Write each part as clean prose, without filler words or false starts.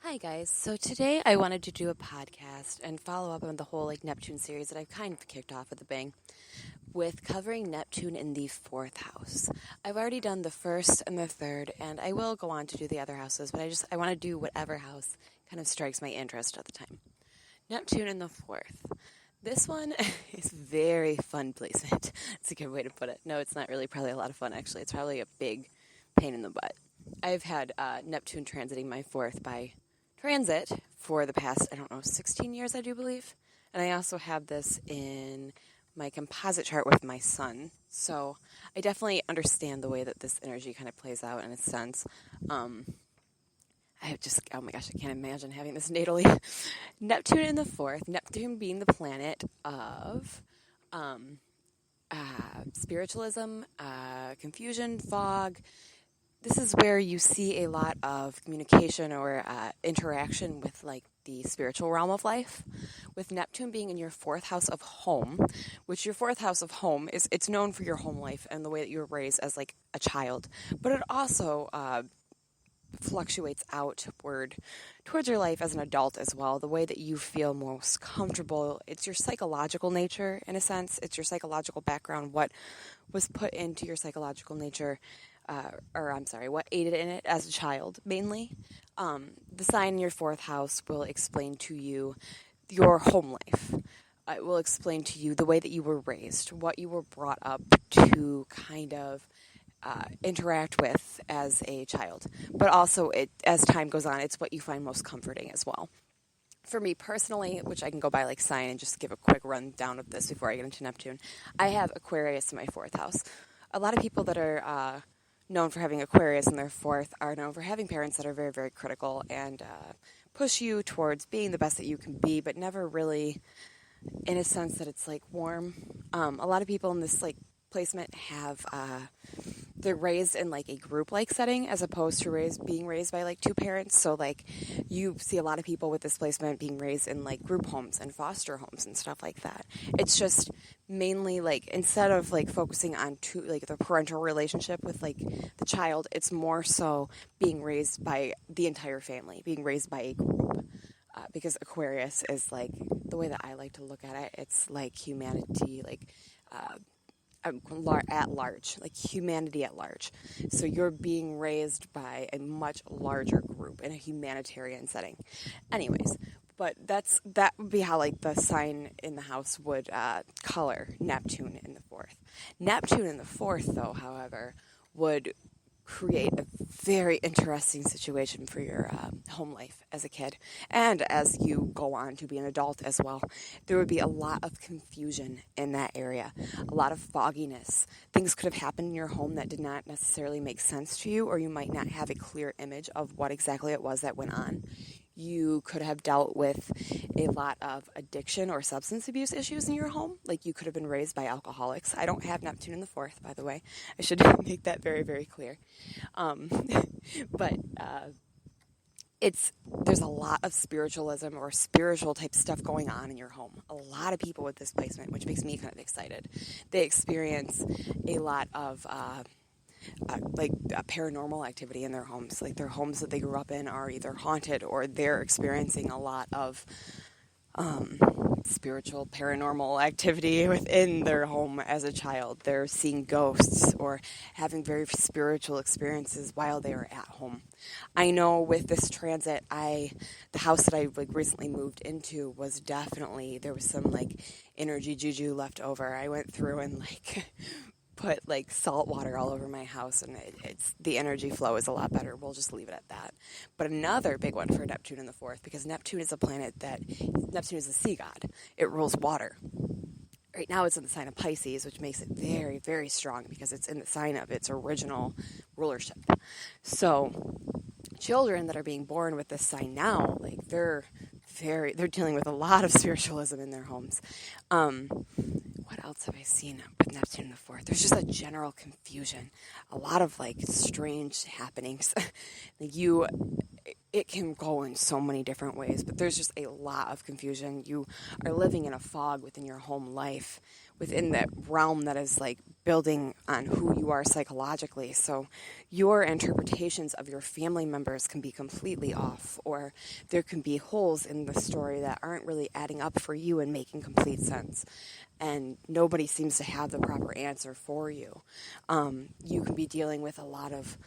Hi guys, so today I wanted to do a podcast and follow up on the whole Neptune series that I've kind of kicked off with a bang with covering Neptune in the 4th house. I've already done the 1st and the 3rd, and I will go on to do the other houses, but I want to do whatever house kind of strikes my interest at the time. Neptune in the 4th. This one is very fun placement. It's a good way to put it. No, it's not really probably a lot of fun actually. It's probably a big pain in the butt. I've had Neptune transiting my 4th by transit for the past, 16 years, I do believe. And I also have this in my composite chart with my sun. So I definitely understand the way that this energy kind of plays out in a sense. Oh my gosh, I can't imagine having this natally. Neptune in the 4th, Neptune being the planet of spiritualism, confusion, fog. This is where you see a lot of communication or interaction with the spiritual realm of life. With Neptune being in your 4th house of home, which your 4th house of home it's known for your home life and the way that you were raised as a child, but it also fluctuates outward towards your life as an adult as well, the way that you feel most comfortable. It's your psychological nature in a sense. It's your psychological background, what was put into your psychological nature, what aided in it as a child, mainly. The sign in your 4th house will explain to you your home life. It will explain to you the way that you were raised, what you were brought up to kind of interact with as a child. But also, as time goes on, it's what you find most comforting as well. For me personally, which I can go by sign and just give a quick rundown of this before I get into Neptune, I have Aquarius in my 4th house. A lot of people that are known for having Aquarius in their 4th are known for having parents that are very, very critical and push you towards being the best that you can be, but never really in a sense that it's warm. A lot of people in this placement have they're raised in a group setting as opposed to being raised by 2 parents. So you see a lot of people with this placement being raised in group homes and foster homes and stuff like that. It's just mainly instead of focusing on the parental relationship with the child, it's more so being raised by the entire family, being raised by a group. Because Aquarius is the way that I like to look at it, it's humanity, at large, humanity at large. So you're being raised by a much larger group in a humanitarian setting. Anyways, but that would be how the sign in the house would color Neptune in the 4th. Neptune in the 4th, though, however, would create a very interesting situation for your home life as a kid and as you go on to be an adult as well. There would be a lot of confusion in that area, a lot of fogginess. Things could have happened in your home that did not necessarily make sense to you, or you might not have a clear image of what exactly it was that went on. You could have dealt with a lot of addiction or substance abuse issues in your home. You could have been raised by alcoholics. I don't have Neptune in the 4th, by the way. I should make that very, very clear. But there's a lot of spiritualism or spiritual type stuff going on in your home. A lot of people with this placement, which makes me kind of excited. They experience a lot of paranormal activity in their homes. Their homes that they grew up in are either haunted or they're experiencing a lot of spiritual paranormal activity within their home as a child. They're seeing ghosts or having very spiritual experiences while they are at home. I know with this transit, the house that I recently moved into was definitely, there was some energy juju left over. I went through and put salt water all over my house, and it's the energy flow is a lot better. We'll just leave it at that. But another big one for Neptune in the 4th, because Neptune is Neptune is a sea god. It rules water. Right now it's in the sign of Pisces, which makes it very, very strong because it's in the sign of its original rulership. So children that are being born with this sign now, they're dealing with a lot of spiritualism in their homes. What else have I seen with Neptune in the 4th? There's just a general confusion, a lot of strange happenings. It can go in so many different ways, but there's just a lot of confusion. You are living in a fog within your home life, within that realm that is building on who you are psychologically. So your interpretations of your family members can be completely off, or there can be holes in the story that aren't really adding up for you and making complete sense. And nobody seems to have the proper answer for you. You can be dealing with a lot of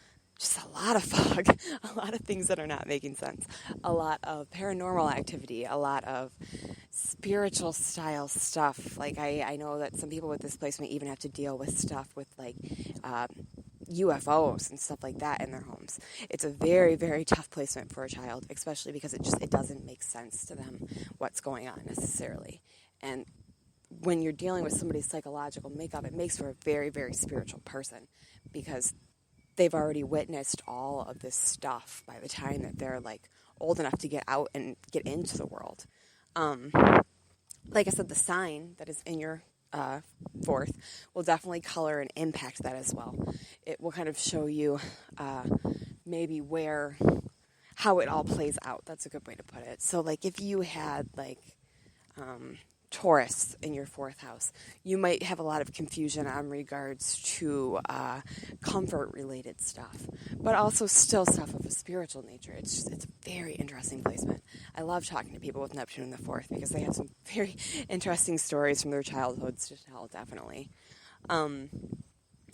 fog, a lot of things that are not making sense, a lot of paranormal activity, a lot of spiritual style stuff. Like I know that some people with this placement even have to deal with stuff with like UFOs and stuff like that in their homes. It's a very, very tough placement for a child, especially because it doesn't make sense to them what's going on necessarily. And when you're dealing with somebody's psychological makeup, it makes for a very, very spiritual person, because they've already witnessed all of this stuff by the time that they're like old enough to get out and get into the world. Like I said, the sign that is in your fourth will definitely color and impact that as well. It will kind of show you maybe how it all plays out. That's a good way to put it. So like if you had like Taurus in your fourth house, you might have a lot of confusion on regards to comfort-related stuff, but also still stuff of a spiritual nature. It's a very interesting placement. I love talking to people with Neptune in the fourth because they have some very interesting stories from their childhoods to tell, definitely.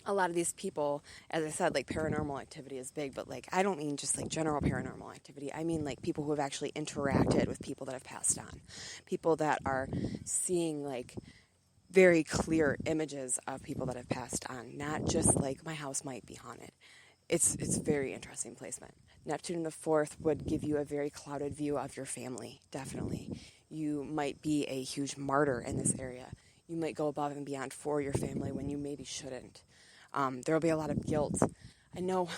A lot of these people, as I said, like paranormal activity is big, but like I don't mean just like general paranormal activity. I mean like people who have actually interacted with people that have passed on. People that are seeing like very clear images of people that have passed on, not just like my house might be haunted. It's a very interesting placement. Neptune in the fourth would give you a very clouded view of your family, definitely. You might be a huge martyr in this area. You might go above and beyond for your family when you maybe shouldn't. There will be a lot of guilt. I know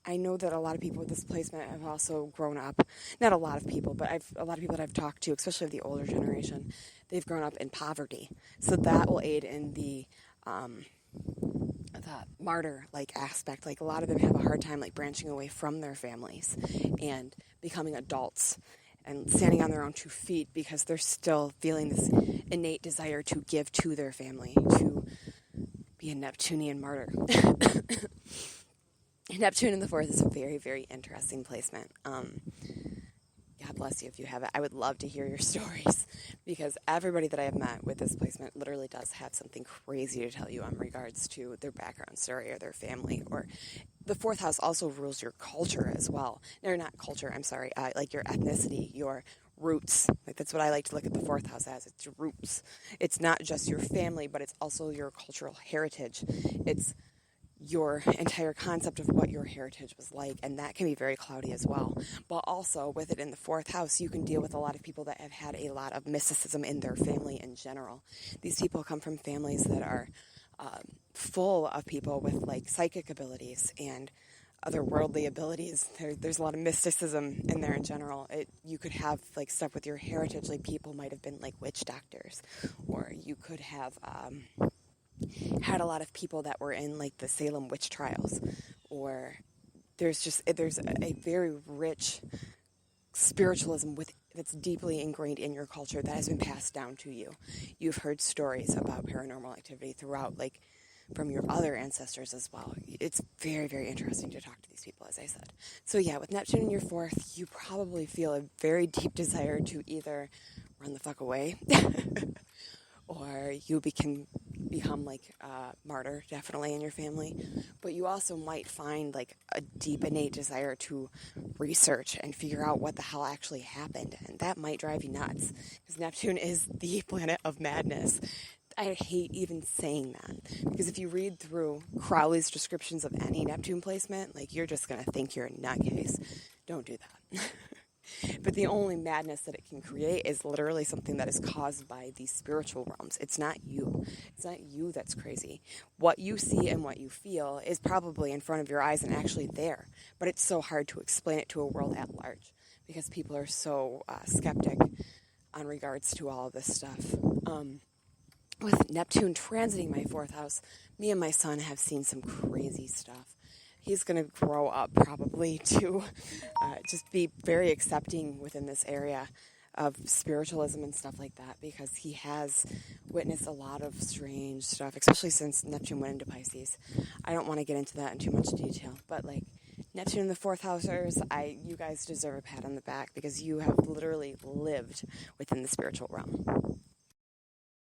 that a lot of people with this placement have also grown up, not a lot of people, but a lot of people that I've talked to, especially of the older generation, they've grown up in poverty. So that will aid in the martyr-like aspect. Like a lot of them have a hard time like branching away from their families and becoming adults and standing on their own 2 feet, because they're still feeling this innate desire to give to their family, to be a Neptunian martyr. Neptune in the fourth is a very, very interesting placement. God bless you if you have it. I would love to hear your stories, because everybody that I have met with this placement literally does have something crazy to tell you in regards to their background story or their family. Or the fourth house also rules your culture as well. No, not culture, I'm sorry. Like your ethnicity, your roots. Like that's what I like to look at the fourth house as. It's your roots. It's not just your family, but it's also your cultural heritage. It's your entire concept of what your heritage was like, and that can be very cloudy as well. But also with it in the fourth house, you can deal with a lot of people that have had a lot of mysticism in their family in general. These people come from families that are full of people with like psychic abilities and other worldly abilities. There's a lot of mysticism in there in general. You could have like stuff with your heritage, like people might have been like witch doctors, or you could have had a lot of people that were in like the Salem witch trials, or there's a very rich spiritualism that's deeply ingrained in your culture that has been passed down to you. You've heard stories about paranormal activity throughout, like from your other ancestors as well. It's very, very interesting to talk to these people, as I said. So yeah, with Neptune in your fourth, you probably feel a very deep desire to either run the fuck away or you can become like a martyr, definitely, in your family. But you also might find like a deep innate desire to research and figure out what the hell actually happened. And that might drive you nuts, because Neptune is the planet of madness. I hate even saying that, because if you read through Crowley's descriptions of any Neptune placement, like you're just going to think you're a nutcase. Don't do that. But the only madness that it can create is literally something that is caused by these spiritual realms. It's not you. It's not you that's crazy. What you see and what you feel is probably in front of your eyes and actually there. But it's so hard to explain it to a world at large, because people are so skeptic on regards to all of this stuff. With Neptune transiting my fourth house, me and my son have seen some crazy stuff. He's going to grow up probably to just be very accepting within this area. of spiritualism and stuff like that, because he has witnessed a lot of strange stuff, especially since Neptune went into Pisces. I don't want to get into that in too much detail, but like Neptune in the fourth housers, you guys deserve a pat on the back because you have literally lived within the spiritual realm.